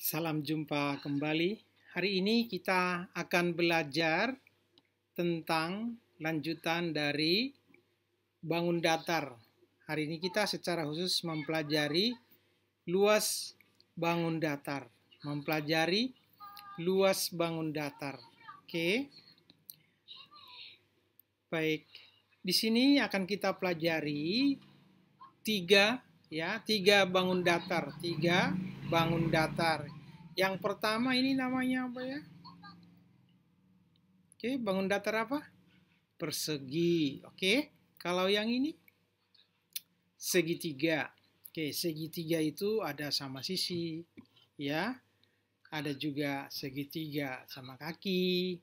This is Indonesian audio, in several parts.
Salam jumpa kembali. Hari ini kita akan belajar tentang lanjutan dari bangun datar. Hari ini kita secara khusus mempelajari luas bangun datar. Mempelajari luas bangun datar. Oke. Baik. Di sini akan kita pelajari tiga bangun datar, tiga bangun datar. Yang pertama ini namanya apa ya? Oke, bangun datar apa? Persegi. Oke, kalau yang ini segitiga. Oke, segitiga itu ada sama sisi, ya. Ada juga segitiga sama kaki.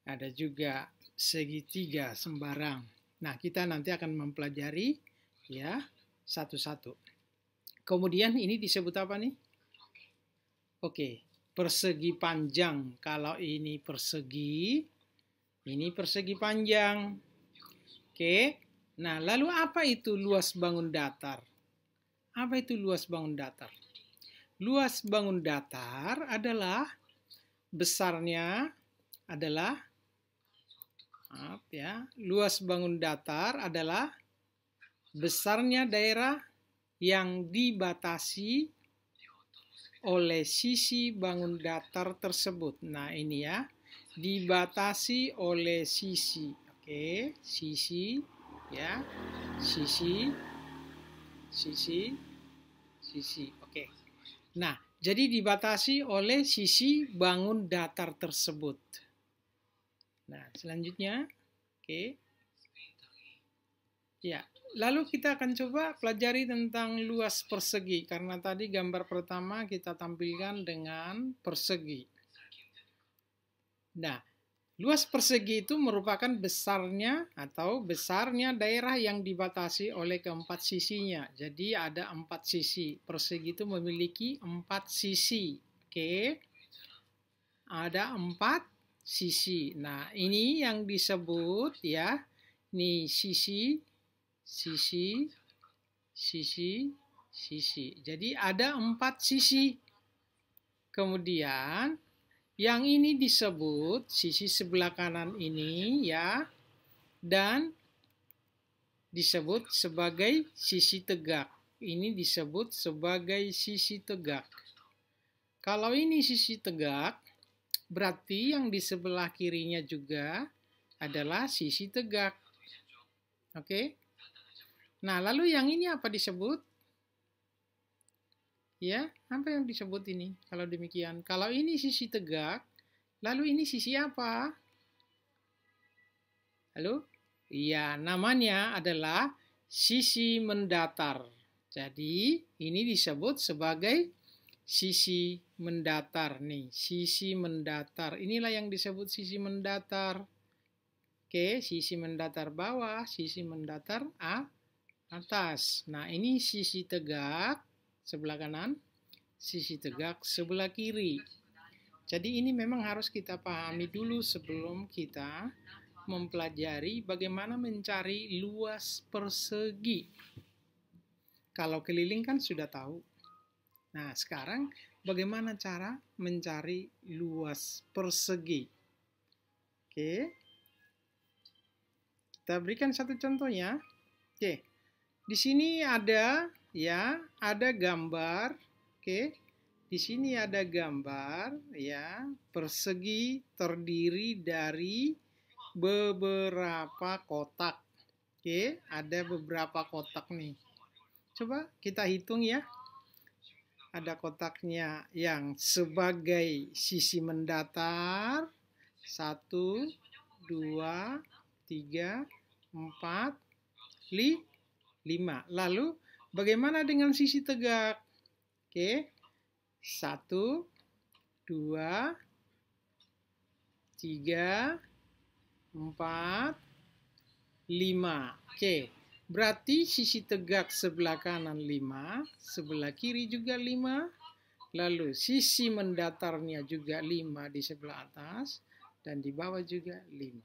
Ada juga segitiga sembarang. Nah, kita nanti akan mempelajari ya satu-satu. Kemudian ini disebut apa nih? Oke, persegi panjang. Kalau ini persegi panjang. Oke, nah lalu apa itu luas bangun datar? Apa itu luas bangun datar? Luas bangun datar adalah besarnya adalah luas bangun datar adalah besarnya daerah yang dibatasi oleh sisi bangun datar tersebut. Nah, ini ya, dibatasi oleh sisi. Oke, sisi ya. Sisi. Oke. Nah, jadi dibatasi oleh sisi bangun datar tersebut. Nah, selanjutnya, oke. Ya, lalu kita akan coba pelajari tentang luas persegi, karena tadi gambar pertama kita tampilkan dengan persegi. Nah, luas persegi itu merupakan besarnya daerah yang dibatasi oleh keempat sisinya. Jadi ada 4 sisi. Persegi itu memiliki 4 sisi. Oke. Ada 4 sisi. Nah, ini yang disebut ya, nih sisi. Jadi ada 4 sisi. Kemudian yang ini disebut sisi sebelah kanan ini ya, dan disebut sebagai sisi tegak. Ini disebut sebagai sisi tegak. Kalau ini sisi tegak, berarti yang di sebelah kirinya juga adalah sisi tegak. Oke. Nah, lalu yang ini apa disebut? Ya, apa yang disebut ini? Kalau demikian, kalau ini sisi tegak, lalu ini sisi apa? Halo? Iya, namanya adalah sisi mendatar. Jadi, ini disebut sebagai sisi mendatar nih, sisi mendatar. Inilah yang disebut sisi mendatar. Oke, sisi mendatar bawah, sisi mendatar atas. Nah, ini sisi tegak sebelah kanan, sisi tegak sebelah kiri. Jadi ini memang harus kita pahami dulu sebelum kita mempelajari bagaimana mencari luas persegi. Kalau keliling kan sudah tahu. Nah, sekarang bagaimana cara mencari luas persegi? Oke. Kita berikan satu contohnya. Oke. Di sini ada gambar. Oke. Di sini ada gambar ya, persegi terdiri dari beberapa kotak. Oke, ada beberapa kotak nih. Coba kita hitung ya. Ada kotaknya yang sebagai sisi mendatar. 1, 2, 3, 4, 5. Lalu bagaimana dengan sisi tegak? Oke. 1, 2, 3, 4, 5. Oke. Berarti sisi tegak sebelah kanan 5, sebelah kiri juga 5, lalu sisi mendatarnya juga 5 di sebelah atas, dan di bawah juga 5.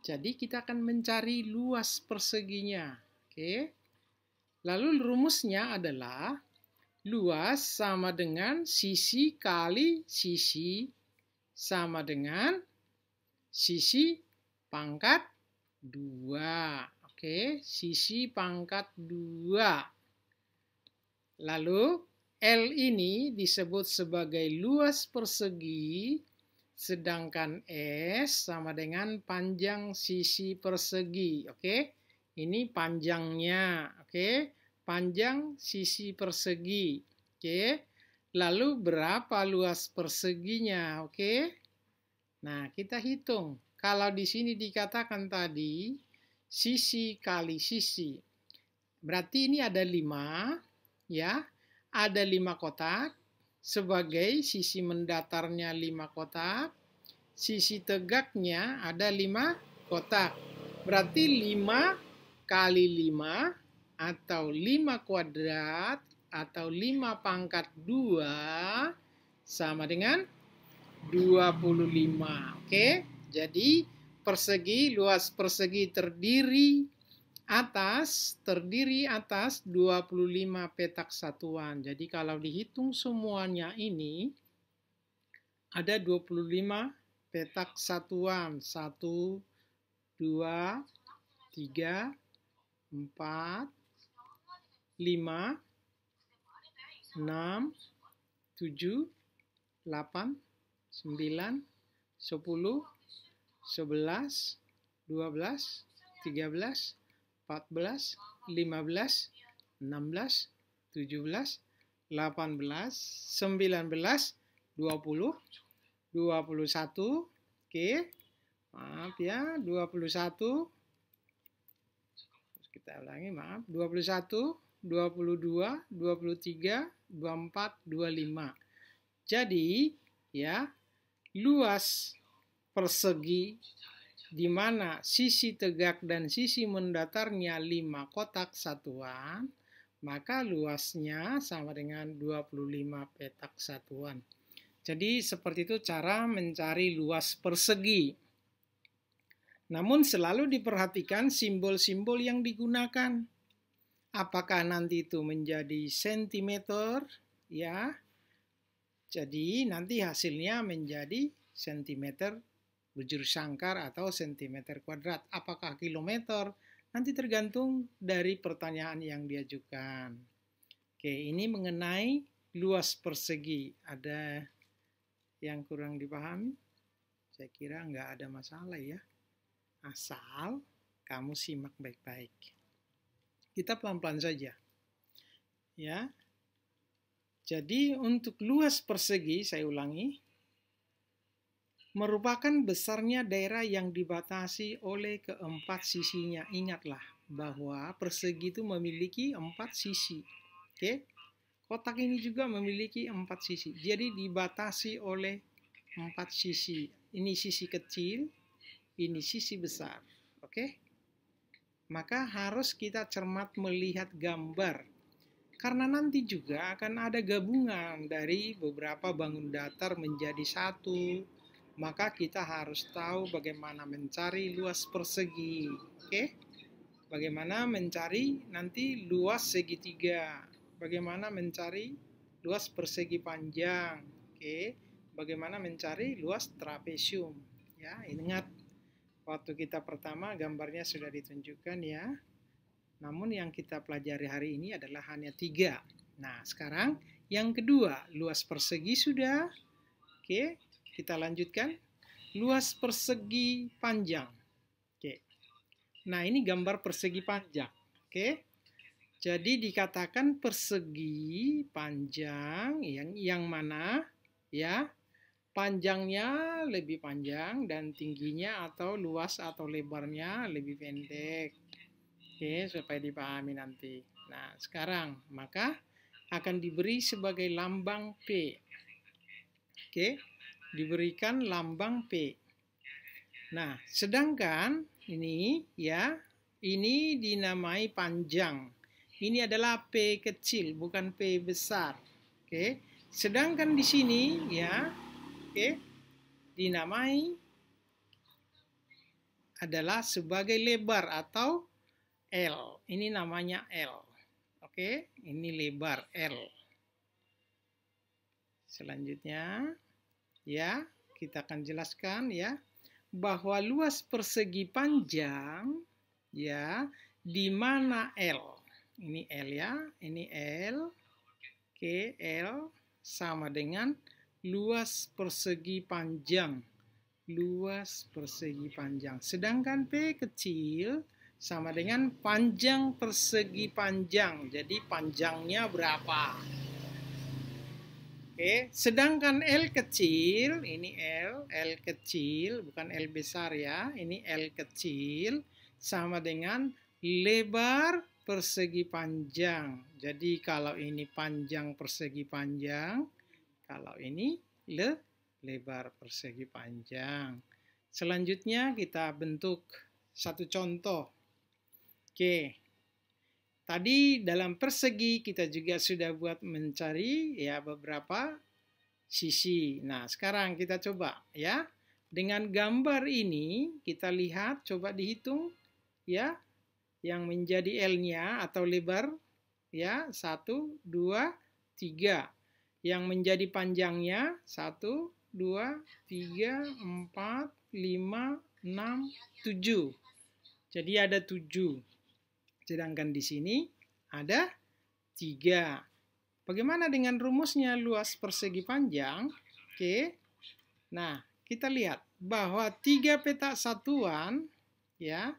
Jadi kita akan mencari luas perseginya. Oke. Lalu rumusnya adalah luas sama dengan sisi kali sisi sama dengan sisi pangkat 2. Oke, sisi pangkat 2. Lalu L ini disebut sebagai luas persegi, sedangkan S sama dengan panjang sisi persegi. Oke, ini panjangnya. Oke, panjang sisi persegi. Oke, lalu berapa luas perseginya? Oke, nah kita hitung. Kalau di sini dikatakan tadi sisi kali sisi, berarti ini ada 5, ya, ada 5 kotak. Sebagai sisi mendatarnya 5 kotak, sisi tegaknya ada 5 kotak. Berarti 5 kali 5 atau 5 kuadrat atau 5 pangkat 2 sama dengan 25. Oke, jadi persegi, luas persegi terdiri atas 25 petak satuan. Jadi kalau dihitung semuanya ini ada 25 petak satuan. 1, 2, 3, 4, 5, 6, 7, 8, 9, 10, 11, 12, 13, 14, 15, 16, 17, 18, 19, 20, 21, oke, maaf ya, 21, kita ulangi, maaf, 21, 22, 23, 24, 25. Jadi, ya, luas persegi di mana sisi tegak dan sisi mendatarnya 5 kotak satuan, maka luasnya sama dengan 25 petak satuan. Jadi seperti itu cara mencari luas persegi. Namun selalu diperhatikan simbol-simbol yang digunakan. Apakah nanti itu menjadi sentimeter, ya. Jadi nanti hasilnya menjadi sentimeter bujur sangkar atau sentimeter kuadrat. Apakah kilometer? Nanti tergantung dari pertanyaan yang diajukan. Oke, ini mengenai luas persegi. Ada yang kurang dipahami? Saya kira nggak ada masalah ya. Asal kamu simak baik-baik. Kita pelan-pelan saja. Ya. Jadi untuk luas persegi, saya ulangi, merupakan besarnya daerah yang dibatasi oleh keempat sisinya. Ingatlah bahwa persegi itu memiliki 4 sisi. Oke? Kotak ini juga memiliki 4 sisi. Jadi dibatasi oleh 4 sisi. Ini sisi kecil, ini sisi besar. Oke? Maka harus kita cermat melihat gambar. Karena nanti juga akan ada gabungan dari beberapa bangun datar menjadi satu. Maka kita harus tahu bagaimana mencari luas persegi. Oke? Bagaimana mencari nanti luas segitiga. Bagaimana mencari luas persegi panjang. Oke? Bagaimana mencari luas trapesium. Ya, ingat waktu kita pertama gambarnya sudah ditunjukkan ya. Namun yang kita pelajari hari ini adalah hanya 3. Nah, sekarang yang kedua, luas persegi sudah. Oke? Kita lanjutkan. Luas persegi panjang. Oke. Nah, ini gambar persegi panjang. Oke. Jadi dikatakan persegi panjang yang mana ya? Panjangnya lebih panjang dan tingginya atau luas atau lebarnya lebih pendek. Oke, supaya dipahami nanti. Nah, sekarang maka akan diberi sebagai lambang P. Oke. Diberikan lambang P. Nah, sedangkan ini ya, ini dinamai panjang. Ini adalah P kecil, bukan P besar. Oke. Sedangkan di sini ya, oke, dinamai adalah sebagai lebar atau L. Ini namanya L. Oke, ini lebar L. Selanjutnya, ya, kita akan jelaskan ya bahwa luas persegi panjang ya di mana L. Ini L ya, ini L. Oke, L sama dengan luas persegi panjang. Luas persegi panjang. Sedangkan P kecil sama dengan panjang persegi panjang. Jadi panjangnya berapa? Oke, sedangkan L kecil, ini L kecil, bukan L besar ya, ini L kecil, sama dengan lebar persegi panjang. Jadi kalau ini panjang persegi panjang, kalau ini lebar persegi panjang. Selanjutnya kita bentuk satu contoh. Oke. Tadi dalam persegi kita juga sudah buat mencari ya beberapa sisi. Nah, sekarang kita coba ya. Dengan gambar ini kita lihat, coba dihitung ya yang menjadi L-nya atau lebar ya 1, 2, 3. Yang menjadi panjangnya 1, 2, 3, 4, 5, 6, 7. Jadi ada 7. Sedangkan di sini ada 3. Bagaimana dengan rumusnya luas persegi panjang? Oke. Nah, kita lihat bahwa 3 petak satuan ya.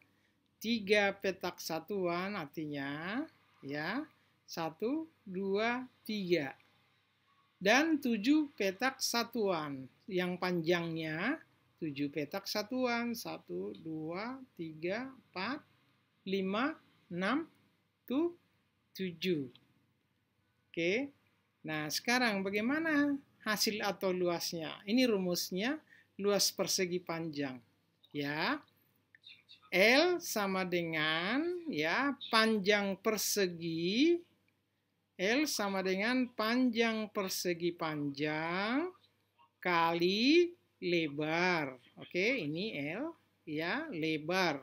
3 petak satuan artinya ya 1, 2, 3. Dan 7 petak satuan yang panjangnya 7 petak satuan 1, 2, 3, 4, 5, 6, 7. Oke. Nah, sekarang bagaimana hasil atau luasnya? Ini rumusnya luas persegi panjang. Ya. L sama dengan ya panjang persegi. L sama dengan panjang persegi panjang kali lebar. Oke, ini L ya, lebar.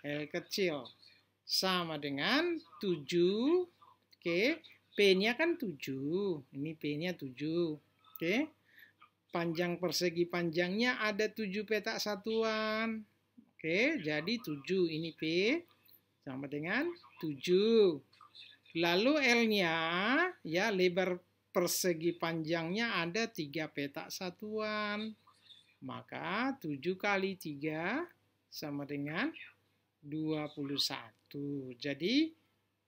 L kecil. Sama dengan 7, oke, P-nya kan 7, ini P-nya 7, oke, panjang persegi panjangnya ada 7 petak satuan, oke, jadi 7, ini P, sama dengan 7, lalu L-nya, ya, lebar persegi panjangnya ada 3 petak satuan, maka 7 kali 3 sama dengan 21. Jadi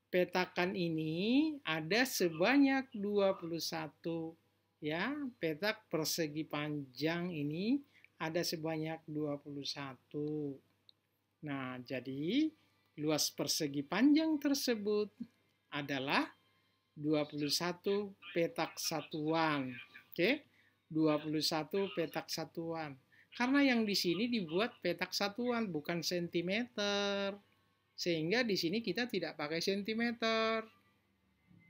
petakan ini ada sebanyak 21 ya. Petak persegi panjang ini ada sebanyak 21. Nah, jadi luas persegi panjang tersebut adalah 21 petak satuan. Oke. 21 petak satuan. Karena yang di sini dibuat petak satuan bukan sentimeter. Sehingga di sini kita tidak pakai sentimeter,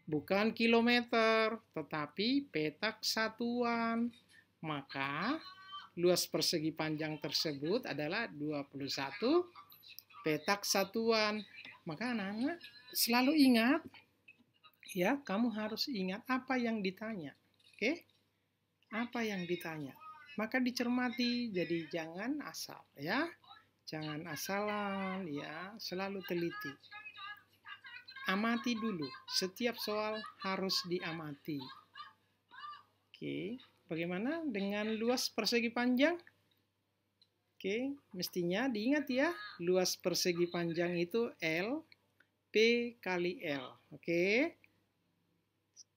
bukan kilometer, tetapi petak satuan. Maka luas persegi panjang tersebut adalah 21 petak satuan. Maka anak-anak selalu ingat, ya, kamu harus ingat apa yang ditanya. Oke? Apa yang ditanya. Maka dicermati, jadi jangan asal, ya. Jangan asalan, ya, selalu teliti. Amati dulu, setiap soal harus diamati. Oke, bagaimana dengan luas persegi panjang? Oke, mestinya diingat ya, luas persegi panjang itu L, P kali L. Oke,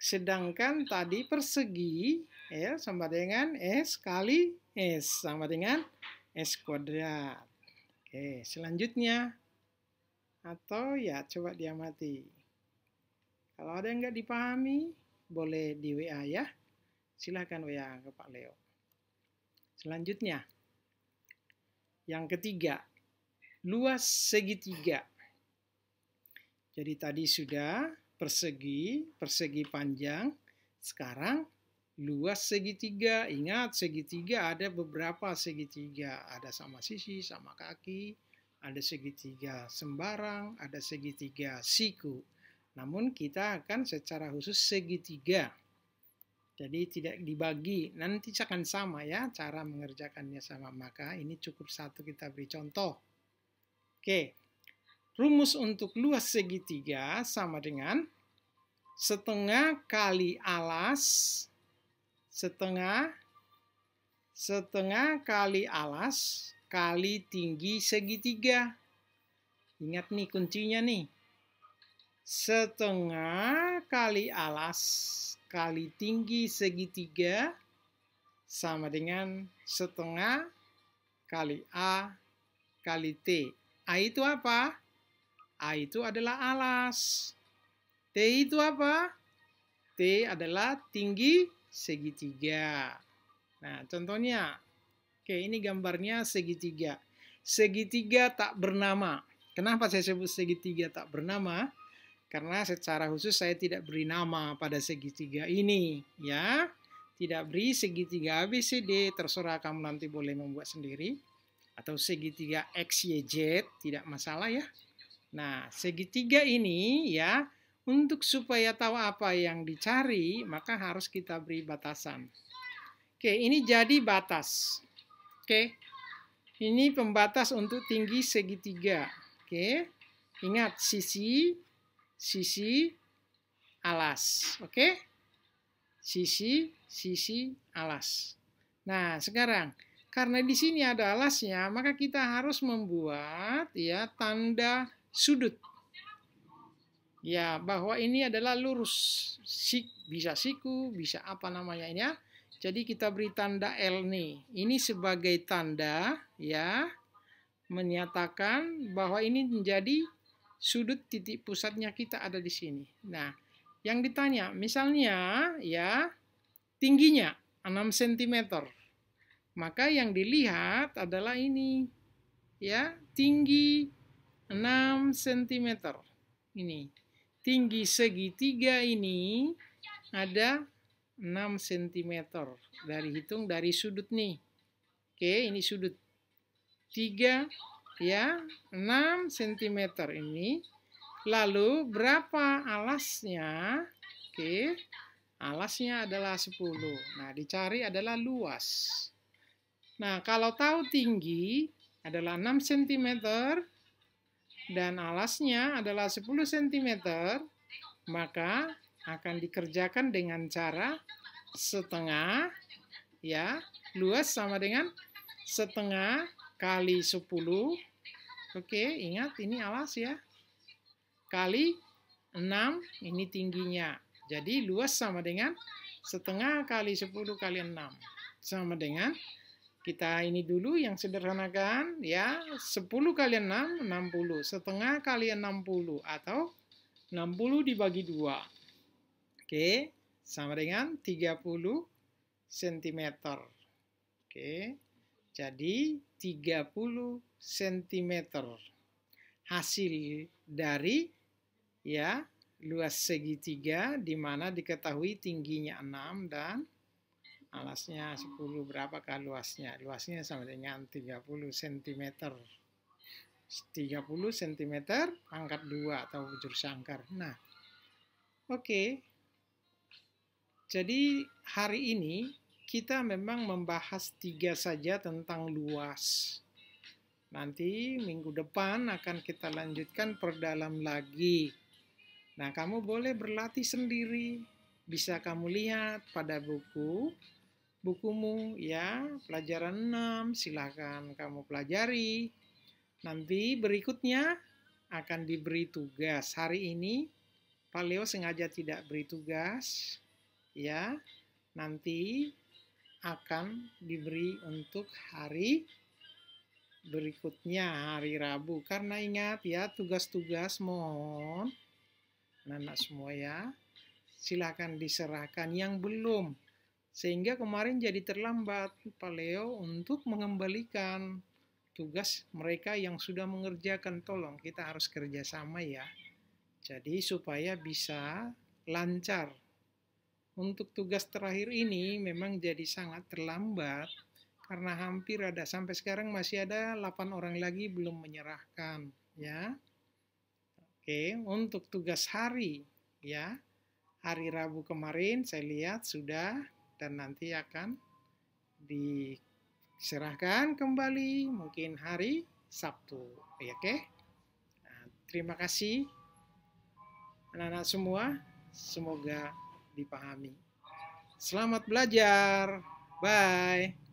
sedangkan tadi persegi L sama dengan S kali S, sama dengan S kuadrat. Oke, selanjutnya, atau ya coba diamati. Kalau ada yang nggak dipahami, boleh di WA ya. Silakan WA ke Pak Leo. Selanjutnya, yang ketiga, luas segitiga. Jadi tadi sudah persegi panjang, sekarang luas segitiga. Ingat, segitiga ada beberapa segitiga. Ada sama sisi, sama kaki, ada segitiga sembarang, ada segitiga siku. Namun kita akan secara khusus segitiga. Jadi tidak dibagi, nanti akan sama ya cara mengerjakannya sama. Maka ini cukup satu kita beri contoh. Oke, rumus untuk luas segitiga sama dengan setengah kali alas, setengah kali alas kali tinggi segitiga. Ingat nih kuncinya nih. Setengah kali alas kali tinggi segitiga sama dengan setengah kali A kali T. A itu apa? A itu adalah alas. T itu apa? T adalah tinggi segitiga. Nah, contohnya. Oke, ini gambarnya segitiga. Segitiga tak bernama. Kenapa saya sebut segitiga tak bernama? Karena secara khusus saya tidak beri nama pada segitiga ini, ya. Tidak beri segitiga ABCD, terserah kamu nanti boleh membuat sendiri. Atau segitiga XYZ, tidak masalah ya. Nah, segitiga ini ya, untuk supaya tahu apa yang dicari, maka harus kita beri batasan. Oke, ini jadi batas. Oke, ini pembatas untuk tinggi segitiga. Oke, ingat sisi alas. Oke? Sisi alas. Nah, sekarang karena di sini ada alasnya, maka kita harus membuat ya tanda sudut. Ya, bahwa ini adalah lurus. Bisa siku, bisa apa namanya ini ya. Jadi kita beri tanda L nih. Ini sebagai tanda ya menyatakan bahwa ini menjadi sudut titik pusatnya kita ada di sini. Nah, yang ditanya, misalnya ya tingginya 6 cm. Maka yang dilihat adalah ini. Ya, tinggi 6 cm. Ini. Tinggi segitiga ini ada 6 cm. Hitung dari sudut nih. Oke, ini sudut 3 ya 6 cm ini. Lalu berapa alasnya? Oke, alasnya adalah 10. Nah, dicari adalah luas. Nah, kalau tahu tinggi adalah 6 cm dan alasnya adalah 10 cm, maka akan dikerjakan dengan cara setengah ya, luas sama dengan setengah kali 10. Oke, ingat ini alas ya. Kali 6, ini tingginya. Jadi luas sama dengan setengah kali 10 kali 6. Sama dengan, kita ini dulu yang sederhanakan, ya 10 kali 6, 60. Setengah kali 60, atau 60 dibagi 2. Oke, sama dengan 30 cm. Oke, jadi 30 cm. Hasil dari ya luas segitiga di mana diketahui tingginya 6 dan alasnya 10. Berapakah luasnya? Luasnya sama dengan 30 cm. 30 cm pangkat 2 atau bujur sangkar. Nah, oke. Jadi hari ini kita memang membahas 3 saja tentang luas. Nanti minggu depan akan kita lanjutkan perdalam lagi. Nah, kamu boleh berlatih sendiri. Bisa kamu lihat pada bukumu ya, pelajaran 6, silakan kamu pelajari. Nanti berikutnya akan diberi tugas. Hari ini Pak Leo sengaja tidak beri tugas ya. Nanti akan diberi untuk hari berikutnya, hari Rabu. Karena ingat ya, tugas-tugas mohon anak-anak semua ya, silakan diserahkan yang belum. Sehingga kemarin jadi terlambat Pak Leo untuk mengembalikan tugas mereka yang sudah mengerjakan. Tolong, kita harus kerjasama ya. Jadi supaya bisa lancar. Untuk tugas terakhir ini memang jadi sangat terlambat. Karena hampir ada, sampai sekarang masih ada 8 orang lagi belum menyerahkan. Ya. Oke, untuk tugas hari ya, hari Rabu kemarin saya lihat sudah dan nanti akan diserahkan kembali mungkin hari Sabtu. Oke? Nah, terima kasih anak-anak semua, semoga dipahami. Selamat belajar. Bye.